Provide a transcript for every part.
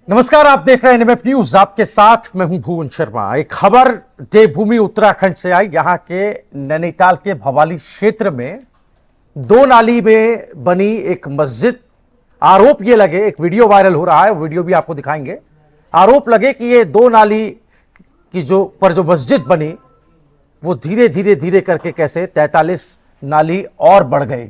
नमस्कार, आप देख रहे हैं एनएमएफ न्यूज। आपके साथ मैं हूं भुवन शर्मा। एक खबर देवभूमि उत्तराखंड से आई। यहां के नैनीताल के भवाली क्षेत्र में दो नाली में बनी एक मस्जिद, आरोप ये लगे, एक वीडियो वायरल हो रहा है, वीडियो भी आपको दिखाएंगे। आरोप लगे कि ये दो नाली की जो मस्जिद बनी वो धीरे धीरे धीरे करके कैसे 43 नाली और बढ़ गई,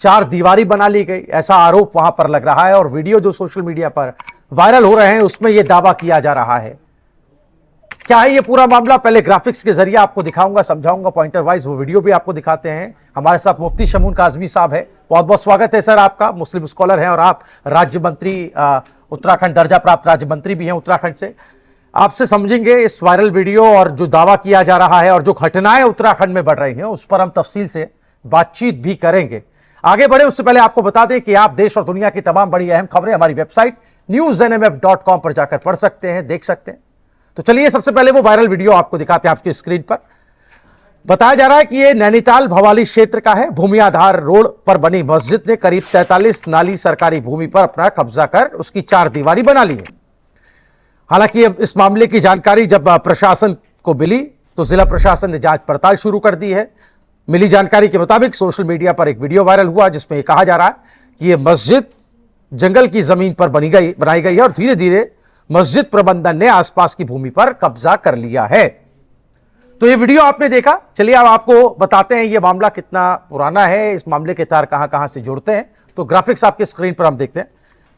4 दीवारी बना ली गई, ऐसा आरोप वहां पर लग रहा है। और वीडियो जो सोशल मीडिया पर वायरल हो रहे हैं उसमें यह दावा किया जा रहा है। क्या है ये पूरा मामला, पहले ग्राफिक्स के जरिए आपको दिखाऊंगा, समझाऊंगा पॉइंटर वाइज, वो वीडियो भी आपको दिखाते हैं। हमारे साथ मुफ्ती शमून काजमी साहब है, बहुत बहुत स्वागत है सर आपका। मुस्लिम स्कॉलर हैं और आप राज्य मंत्री, उत्तराखंड दर्जा प्राप्त राज्य मंत्री भी हैं उत्तराखंड से। आपसे समझेंगे इस वायरल वीडियो और जो दावा किया जा रहा है और जो घटनाएं उत्तराखंड में बढ़ रही हैं उस पर हम तफसील से बातचीत भी करेंगे। आगे बढ़े उससे पहले आपको बता दें कि आप देश और दुनिया की तमाम बड़ी अहम खबरें हमारी वेबसाइट newsnmf.com पर जाकर पढ़ सकते हैं, देख सकते हैं। तो चलिए सबसे पहले वो वायरल वीडियो आपको दिखाते हैं आपकी स्क्रीन पर। बताया जा रहा है कि ये नैनीताल भवाली क्षेत्र का है। भूमि आधार रोड पर बनी मस्जिद ने करीब 43 नाली सरकारी भूमि पर अपना कब्जा कर उसकी 4 दीवारी बना ली है। हालांकि अब इस मामले की जानकारी जब प्रशासन को मिली तो जिला प्रशासन ने जांच पड़ताल शुरू कर दी है। मिली जानकारी के मुताबिक सोशल मीडिया पर एक वीडियो वायरल हुआ जिसमें कहा जा रहा है कि यह मस्जिद जंगल की जमीन पर बनाई गई है और धीरे धीरे मस्जिद प्रबंधन ने आसपास की भूमि पर कब्जा कर लिया है। तो ये वीडियो आपने देखा। चलिए अब आपको बताते हैं ये मामला कितना पुराना है, इस मामले के तार कहां कहां से जुड़ते हैं। तो ग्राफिक्स आपके स्क्रीन पर हम देखते हैं।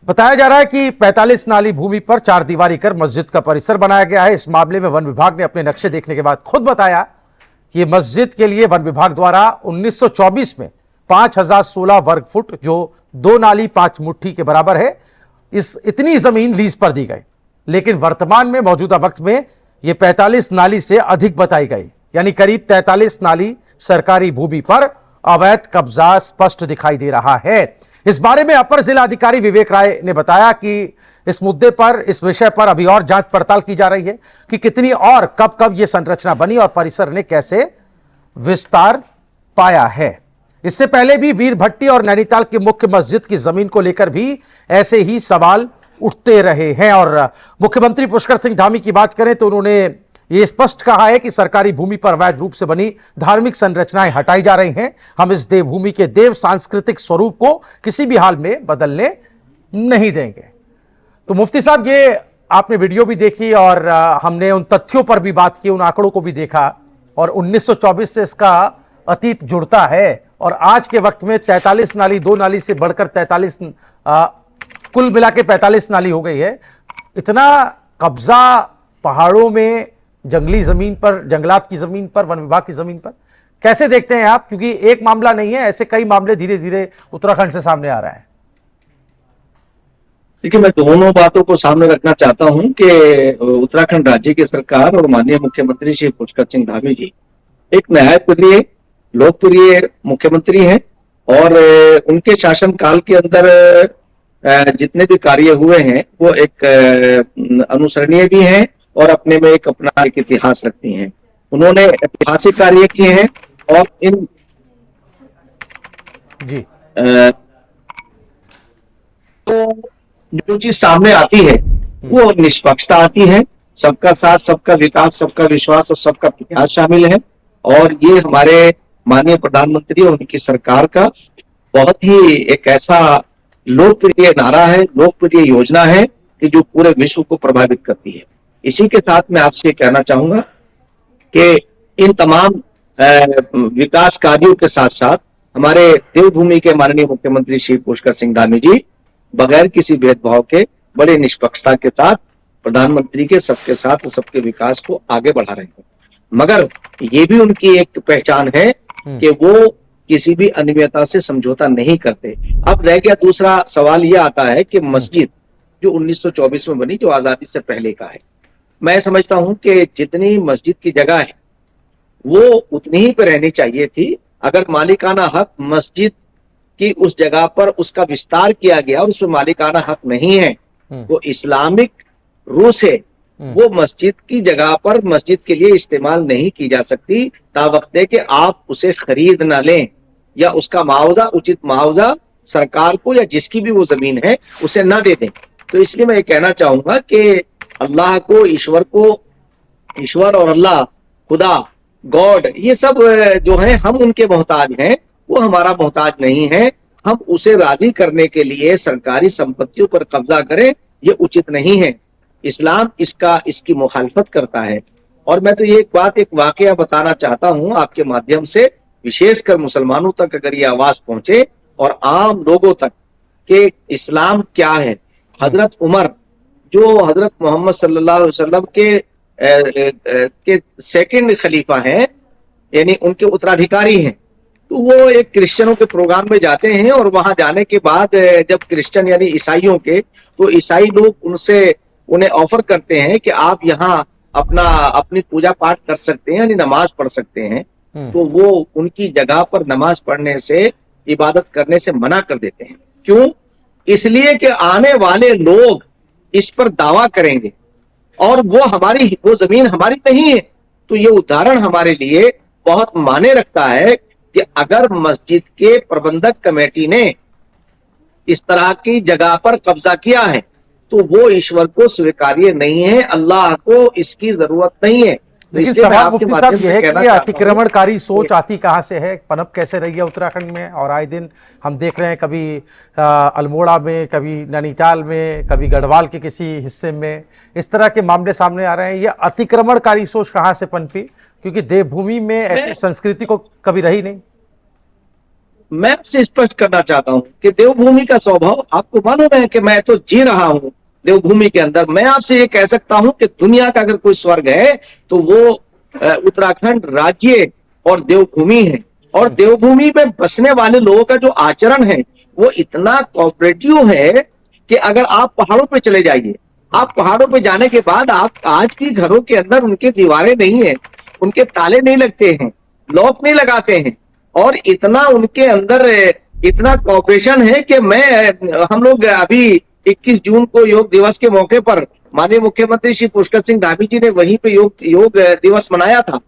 बताया जा रहा है कि 45 नाली भूमि पर 4 दीवारी कर मस्जिद का परिसर बनाया गया है। इस मामले में वन विभाग ने अपने नक्शे देखने के बाद खुद बताया कि मस्जिद के लिए वन विभाग द्वारा 1924 में 5016 वर्ग फुट, जो 2 नाली 5 मुट्ठी के बराबर है, इतनी जमीन लीज पर दी गई। लेकिन वर्तमान में मौजूदा वक्त में यह 45 नाली से अधिक बताई गई, यानी करीब 43 नाली सरकारी भूमि पर अवैध कब्जा स्पष्ट दिखाई दे रहा है। इस बारे में अपर जिला अधिकारी विवेक राय ने बताया कि इस मुद्दे पर, इस विषय पर अभी और जांच पड़ताल की जा रही है कि कितनी और कब कब यह संरचना बनी और परिसर ने कैसे विस्तार पाया है। इससे पहले भी वीर भट्टी और नैनीताल की मुख्य मस्जिद की जमीन को लेकर भी ऐसे ही सवाल उठते रहे हैं। और मुख्यमंत्री पुष्कर सिंह धामी की बात करें तो उन्होंने ये स्पष्ट कहा है कि सरकारी भूमि पर अवैध रूप से बनी धार्मिक संरचनाएं हटाई जा रही हैं। हम इस देवभूमि के देव सांस्कृतिक स्वरूप को किसी भी हाल में बदलने नहीं देंगे। तो मुफ्ती साहब, ये आपने वीडियो भी देखी और हमने उन तथ्यों पर भी बात की, उन आंकड़ों को भी देखा और 1924 से इसका अतीत जुड़ता है और आज के वक्त में 43 नाली, 2 नाली से बढ़कर 43, कुल मिला के 45 नाली हो गई है। इतना कब्जा पहाड़ों में, जंगली जमीन पर, जंगलात की जमीन पर, वन विभाग की जमीन पर कैसे देखते हैं आप? क्योंकि एक मामला नहीं है, ऐसे कई मामले धीरे धीरे उत्तराखंड से सामने आ रहा है। देखिए, मैं दोनों बातों को सामने रखना चाहता हूं कि उत्तराखंड राज्य की सरकार और माननीय मुख्यमंत्री श्री पुष्कर सिंह धामी जी एक न्यायप्रिय, लोकप्रिय मुख्यमंत्री हैं और उनके शासनकाल के अंदर जितने भी कार्य हुए हैं वो एक अनुसरणीय भी हैं और अपने में एक अपना एक इतिहास रखती हैं। उन्होंने ऐतिहासिक कार्य किए हैं और इन जी तो जो चीज सामने आती है वो निष्पक्षता आती है, सबका साथ, सबका विकास, सबका विश्वास और सबका प्रयास शामिल है। और ये हमारे माननीय प्रधानमंत्री और उनकी सरकार का बहुत ही एक ऐसा लोकप्रिय नारा है, लोकप्रिय योजना है कि जो पूरे विश्व को प्रभावित करती है। इसी के साथ मैं आपसे कहना चाहूंगा कि इन तमाम विकास कार्यों के साथ साथ हमारे देवभूमि के माननीय मुख्यमंत्री श्री पुष्कर सिंह धामी जी बगैर किसी भेदभाव के बड़े निष्पक्षता के साथ प्रधानमंत्री के सबके साथ सबके विकास को आगे बढ़ा रहे हैं। मगर ये भी उनकी एक पहचान है कि वो किसी भी अनियमितता से समझौता नहीं करते। अब रह गया दूसरा सवाल यह आता है कि मस्जिद जो 1924 में बनी, जो आजादी से पहले का है, मैं समझता हूं कि जितनी मस्जिद की जगह है वो उतनी ही पे रहनी चाहिए थी। अगर मालिकाना हक मस्जिद कि उस जगह पर उसका विस्तार किया गया और उसमें मालिकाना हक नहीं है, वो इस्लामिक रूह से वो मस्जिद की जगह पर मस्जिद के लिए इस्तेमाल नहीं की जा सकती तावक्ते कि आप उसे खरीद ना लें या उसका मुआवजा, उचित मुआवजा सरकार को या जिसकी भी वो जमीन है उसे ना दे दें। तो इसलिए मैं ये कहना चाहूंगा कि अल्लाह को, ईश्वर और अल्लाह, खुदा, गॉड, ये सब जो है हम उनके मोहताज हैं, वो हमारा मोहताज नहीं है। हम उसे राजी करने के लिए सरकारी संपत्तियों पर कब्जा करें, ये उचित नहीं है। इस्लाम इसकी मुखालफत करता है। और मैं तो ये एक वाकया बताना चाहता हूं आपके माध्यम से, विशेषकर मुसलमानों तक अगर ये आवाज पहुंचे और आम लोगों तक कि इस्लाम क्या है। हजरत उमर, जो हजरत मोहम्मद सल्लल्लाहु अलैहि वसल्लम के सेकंड खलीफा हैं, यानी उनके उत्तराधिकारी हैं, तो वो एक क्रिश्चियनों के प्रोग्राम में जाते हैं और वहां जाने के बाद जब क्रिश्चियन यानी ईसाइयों के, तो ईसाई लोग उन्हें ऑफर करते हैं कि आप यहाँ अपनी पूजा पाठ कर सकते हैं, यानी नमाज पढ़ सकते हैं। तो वो उनकी जगह पर नमाज पढ़ने से, इबादत करने से मना कर देते हैं। क्यों? इसलिए कि आने वाले लोग इस पर दावा करेंगे और वो जमीन हमारी नहीं है। तो ये उदाहरण हमारे लिए बहुत मायने रखता है कि अगर मस्जिद के प्रबंधक कमेटी ने इस तरह की जगह पर कब्जा किया है तो वो ईश्वर को स्वीकार्य नहीं है, अल्लाह को इसकी जरूरत नहीं है। तो लेकिन इसलिए मैं सवाल आपके मुफ्ती साहब माध्यम यह से है कहना कि ये चाहता हूं अतिक्रमणकारी सोच कि आती कहाँ से है, पनप कैसे रही है उत्तराखंड में। और आए दिन हम देख रहे हैं कभी अल्मोड़ा में, कभी नैनीताल में, कभी गढ़वाल के किसी हिस्से में इस तरह के मामले सामने आ रहे हैं। ये अतिक्रमणकारी सोच कहाँ से पनपी, क्योंकि देवभूमि में ऐसी संस्कृति को कभी रही नहीं। मैं आपसे स्पष्ट करना चाहता हूं कि देवभूमि का स्वभाव आपको मालूम है कि मैं तो जी रहा हूं देवभूमि के अंदर। मैं आपसे ये कह सकता हूं कि दुनिया का अगर कोई स्वर्ग है तो वो उत्तराखंड राज्य और देवभूमि है। और देवभूमि में बसने वाले लोगों का जो आचरण है वो इतना कोऑपरेटिव है कि अगर आप पहाड़ों पे चले जाइए, आप पहाड़ों पे जाने के बाद आप आज भी घरों के अंदर उनके दीवारें नहीं है, उनके ताले नहीं लगते हैं, लॉक नहीं लगाते हैं, और इतना उनके अंदर इतना कोऑपरेशन है कि हम लोग अभी 21 जून को योग दिवस के मौके पर माननीय मुख्यमंत्री श्री पुष्कर सिंह धामी जी ने वहीं पे योग दिवस मनाया था।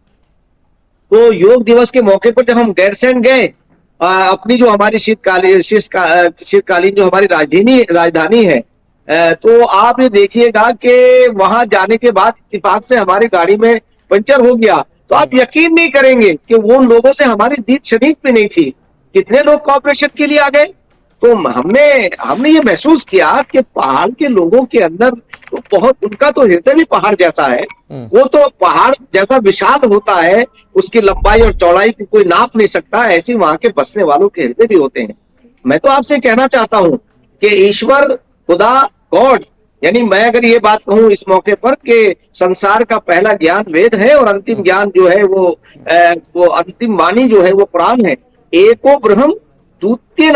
तो योग दिवस के मौके पर जब हम गैरसैंण गए, अपनी जो हमारी शीतकालीन जो हमारी राजधानी है, तो आप ये देखिएगा कि वहां जाने के बाद इत्तेफाक से हमारी गाड़ी में पंचर हो गया। तो आप यकीन नहीं करेंगे कि वो लोगों से हमारी दीद शरीक भी नहीं थी, कितने लोग कॉपरेशन के लिए आ गए। तो हमने ये महसूस किया कि पहाड़ के लोगों के अंदर तो बहुत, उनका तो हृदय भी पहाड़ जैसा है। वो तो पहाड़ जैसा विशाल होता है, उसकी लंबाई और चौड़ाई को कोई नाप नहीं सकता, ऐसे वहां के बसने वालों के हृदय भी होते हैं। मैं तो आपसे कहना चाहता हूं कि ईश्वर, खुदा, गॉड, यानी मैं अगर ये बात कहूं इस मौके पर कि संसार का पहला ज्ञान वेद है और अंतिम ज्ञान जो है वो अंतिम वाणी जो है वो कुरान है। एको ब्रह्म द्वितीय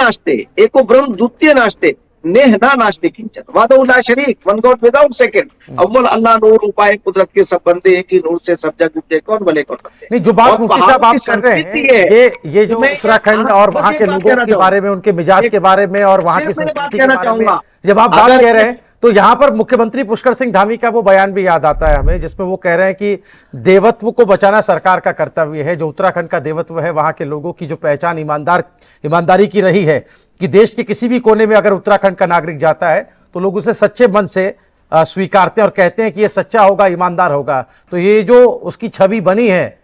नास्ते नेहना नास्ते किंचन वादउल्ला शरीक, वन गॉड विदाउट सेकंड, अव्वल अल्लाह नूर, उपाय कुदरत के सब बंदे, एक ही नूर से सब जग उपजे, कौन भले कौन बंदे। नहीं, जो बात मुफ्ती साहब आप कर रहे हैं, ये जो उत्तराखंड और वहां के लोगों के बारे में, उनके मिजाज के बारे में और वहां की संस्कृति के बारे में जब आप बात कह रहे हैं, तो यहां पर मुख्यमंत्री पुष्कर सिंह धामी का वो बयान भी याद आता है हमें, जिसमें वो कह रहे हैं कि देवत्व को बचाना सरकार का कर्तव्य है। जो उत्तराखंड का देवत्व है, वहां के लोगों की जो पहचान ईमानदारी की रही है कि देश के किसी भी कोने में अगर उत्तराखंड का नागरिक जाता है तो लोग उसे सच्चे मन से स्वीकारते हैं और कहते हैं कि ये सच्चा होगा, ईमानदार होगा। तो ये जो उसकी छवि बनी है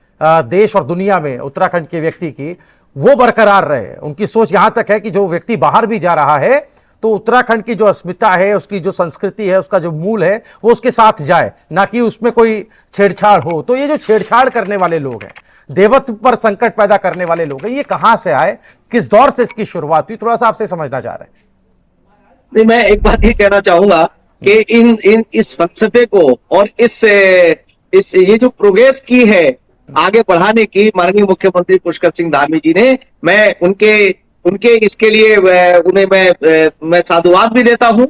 देश और दुनिया में उत्तराखंड के व्यक्ति की, वो बरकरार रहे। उनकी सोच यहां तक है कि जो व्यक्ति बाहर भी जा रहा है तो उत्तराखंड की जो अस्मिता है, उसकी जो संस्कृति है, उसका जो मूल है, वो उसके साथ जाए, ना कि उसमें कोई छेड़छाड़ हो। तो ये जो छेड़छाड़ करने वाले लोग हैं, देवत्व पर संकट पैदा करने वाले लोग हैं, ये कहां से आए, किस दौर से इसकी शुरुआत हुई, थोड़ा सा आपसे समझना चाह रहे हैं। नहीं, मैं एक बात ये कहना चाहूंगा कि इस फलसफे को और इस ये जो प्रोग्रेस की है आगे बढ़ाने की माननीय मुख्यमंत्री पुष्कर सिंह धामी जी ने, मैं उनके इसके लिए उन्हें मैं साधुवाद भी देता हूं,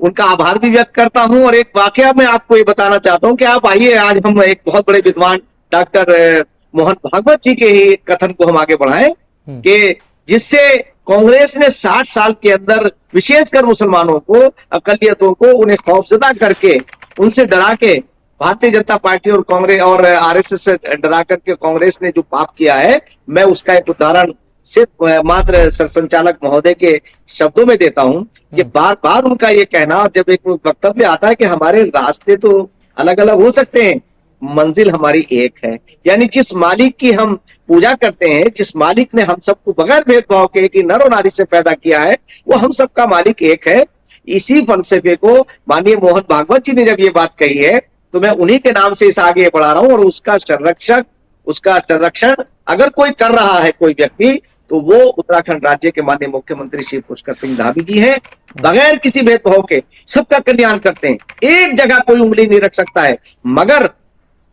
उनका आभार भी व्यक्त करता हूं। और एक वाकया मैं आपको ये बताना चाहता हूं कि आप आइए, आज हम एक बहुत बड़े विद्वान डॉक्टर मोहन भागवत जी के ही कथन को हम आगे बढ़ाएं कि जिससे कांग्रेस ने 60 साल के अंदर विशेषकर मुसलमानों को, अकलियतों को, उन्हें खौफजदा करके, उनसे डरा के, भारतीय जनता पार्टी और कांग्रेस और आरएसएस से डरा करके कांग्रेस ने जो पाप किया है, मैं उसका एक उदाहरण सिर्फ मात्र सरसंचालक महोदय के शब्दों में देता हूं ये बार बार उनका ये कहना, जब एक वक्तव्य आता है कि हमारे रास्ते तो अलग अलग हो सकते हैं, मंजिल हमारी एक है। यानी जिस मालिक की हम पूजा करते हैं, जिस मालिक ने हम सबको बगैर भेदभाव के कि नर और नारी से पैदा किया है, वो हम सबका मालिक एक है। इसी फलसफे को माननीय मोहन भागवत जी ने जब ये बात कही है, तो मैं उन्हीं के नाम से इसे आगे बढ़ा रहा हूं। और उसका संरक्षण अगर कोई कर रहा है, कोई व्यक्ति, तो वो उत्तराखंड राज्य के माननीय मुख्यमंत्री श्री पुष्कर सिंह धामी जी हैं। बगैर किसी भेदभाव के सबका कल्याण करते हैं, एक जगह कोई उंगली नहीं रख सकता है। मगर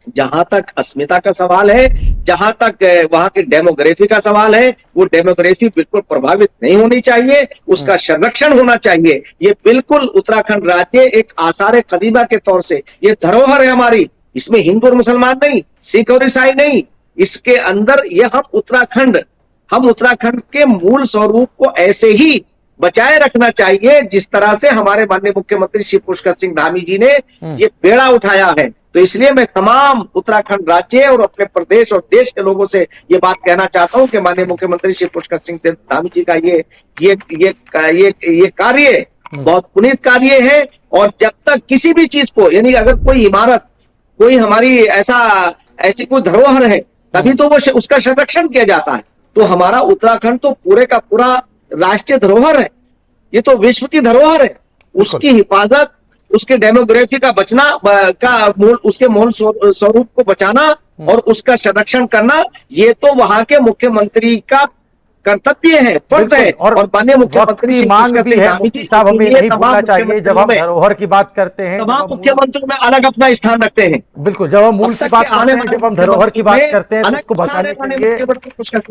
जहां तक अस्मिता का सवाल है, जहां तक वहां की डेमोग्राफी का सवाल है, वो डेमोग्राफी बिल्कुल प्रभावित नहीं होनी चाहिए, उसका संरक्षण होना चाहिए। ये बिल्कुल उत्तराखंड राज्य एक आसार कदीमा के तौर से ये धरोहर है हमारी। इसमें हिंदू और मुसलमान नहीं, सिख और ईसाई नहीं, इसके अंदर ये हम उत्तराखंड के मूल स्वरूप को ऐसे ही बचाए रखना चाहिए जिस तरह से हमारे माननीय मुख्यमंत्री श्री पुष्कर सिंह धामी जी ने ये बेड़ा उठाया है। तो इसलिए मैं तमाम उत्तराखंड राज्य और अपने प्रदेश और देश के लोगों से ये बात कहना चाहता हूं कि माननीय मुख्यमंत्री श्री पुष्कर सिंह धामी जी का ये कार्य बहुत पुनीत कार्य है। और जब तक किसी भी चीज को, यानी अगर कोई इमारत, कोई हमारी ऐसी कोई धरोहर है, तभी तो वो उसका संरक्षण किया जाता है। तो हमारा उत्तराखंड तो पूरे का पूरा राष्ट्रीय धरोहर है, ये तो विश्व की धरोहर है। उसकी हिफाजत, उसके डेमोग्राफी का बचना उसके मूल स्वरूप को बचाना और उसका संरक्षण करना, ये तो वहां के मुख्यमंत्री का कर्तव्य है, फर्ज है। और माननीय मुख्यमंत्री की मांग भी है मुफ्ती साहब, हमें नहीं भूलना चाहिए जब हम धरोहर की बात करते हैं, तमाम मुख्यमंत्रियों में अलग अपना स्थान रखते हैं। बिल्कुल, जब हम मूल की बात करते हैं, जब हम धरोहर की बात करते हैं, तो उसको बचाने के लिए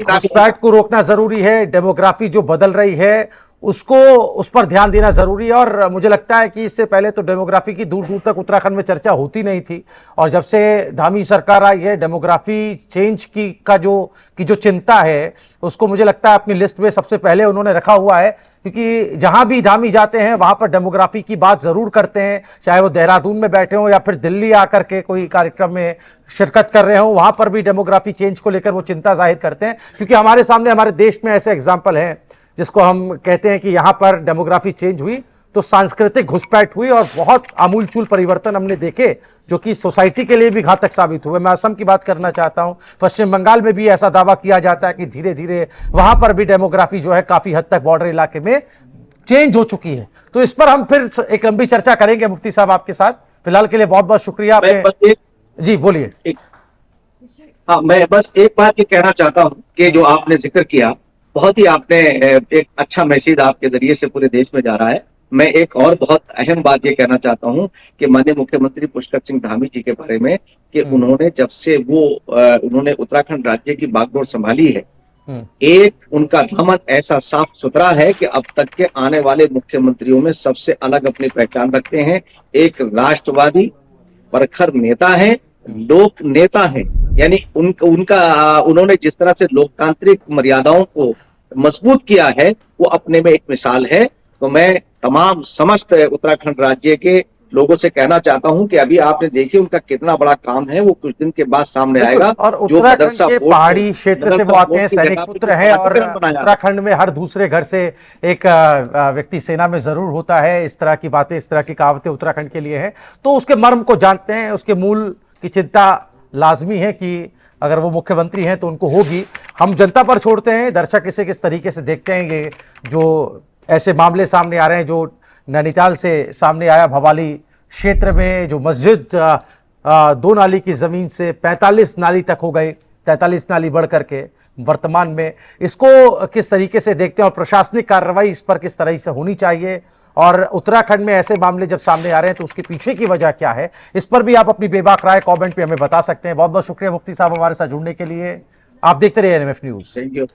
घुसपैठ को रोकना जरूरी है। डेमोग्राफी जो बदल रही है उस पर ध्यान देना जरूरी है। और मुझे लगता है कि इससे पहले तो डेमोग्राफी की दूर दूर तक उत्तराखंड में चर्चा होती नहीं थी, और जब से धामी सरकार आई है, डेमोग्राफी चेंज की जो चिंता है उसको मुझे लगता है अपनी लिस्ट में सबसे पहले उन्होंने रखा हुआ है। क्योंकि जहां भी धामी जाते हैं वहां पर डेमोग्राफी की बात जरूर करते हैं, चाहे वो देहरादून में बैठे हों या फिर दिल्ली आकर के कोई कार्यक्रम में शिरकत कर रहे हों, वहां पर भी डेमोग्राफी चेंज को लेकर वो चिंता जाहिर करते हैं। क्योंकि हमारे सामने हमारे देश में ऐसे एग्जाम्पल हैं जिसको हम कहते हैं कि यहां पर डेमोग्राफी चेंज हुई तो सांस्कृतिक घुसपैठ हुई और बहुत आमूलचूल परिवर्तन हमने देखे, जो कि सोसाइटी के लिए भी घातक साबित हुए। मैं असम की बात करना चाहता हूं, पश्चिम बंगाल में भी ऐसा दावा किया जाता है कि धीरे धीरे वहां पर भी डेमोग्राफी जो है काफी हद तक बॉर्डर इलाके में चेंज हो चुकी है। तो इस पर हम फिर एक लंबी चर्चा करेंगे मुफ्ती साहब आपके साथ। फिलहाल के लिए बहुत बहुत शुक्रिया। जी बोलिए। हाँ, मैं बस एक बात ये कहना चाहता हूँ कि जो आपने जिक्र किया, बहुत ही आपने एक अच्छा मैसेज आपके जरिए से पूरे देश में जा रहा है। मैं एक और बहुत अहम बात ये कहना चाहता हूँ कि माननीय मुख्यमंत्री पुष्कर सिंह धामी जी के बारे में, कि उन्होंने जब से उन्होंने उत्तराखंड राज्य की बागडोर संभाली है, एक उनका दामन ऐसा साफ सुथरा है कि अब तक के आने वाले मुख्यमंत्रियों में सबसे अलग अपनी पहचान रखते हैं। एक राष्ट्रवादी प्रखर नेता है, लोक नेता है। यानी उन्होंने जिस तरह से लोकतांत्रिक मर्यादाओं को मजबूत किया है, वो अपने में एक मिसाल है। तो मैं तमाम समस्त उत्तराखंड राज्य के लोगों से कहना चाहता हूं कि अभी आपने देखिए उनका कितना बड़ा काम है, वो कुछ दिन के बाद सामने आएगा। और उत्तराखंड के पहाड़ी क्षेत्र से वो आते हैं, सैनिक पुत्र हैं, और उत्तराखंड में हर दूसरे घर से एक व्यक्ति सेना में जरूर होता है। इस तरह की बातें, इस तरह की कहावतें उत्तराखंड के लिए हैं। तो उसके मर्म को जानते हैं, उसके मूल की चिंता लाजमी है कि अगर वो मुख्यमंत्री हैं तो उनको होगी। हम जनता पर छोड़ते हैं, दर्शक इसे किस तरीके से देखते हैं। ये जो ऐसे मामले सामने आ रहे हैं, जो नैनीताल से सामने आया, भवाली क्षेत्र में जो मस्जिद 2 नाली की जमीन से 45 नाली तक हो गई, 43 नाली बढ़ करके वर्तमान में, इसको किस तरीके से देखते हैं और प्रशासनिक कार्रवाई इस पर किस तरह से होनी चाहिए, और उत्तराखंड में ऐसे मामले जब सामने आ रहे हैं तो उसके पीछे की वजह क्या है, इस पर भी आप अपनी बेबाक राय कमेंट पे हमें बता सकते हैं। बहुत बहुत शुक्रिया मुफ्ती साहब हमारे साथ जुड़ने के लिए। आप देखते रहिए NMF न्यूज। Thank you.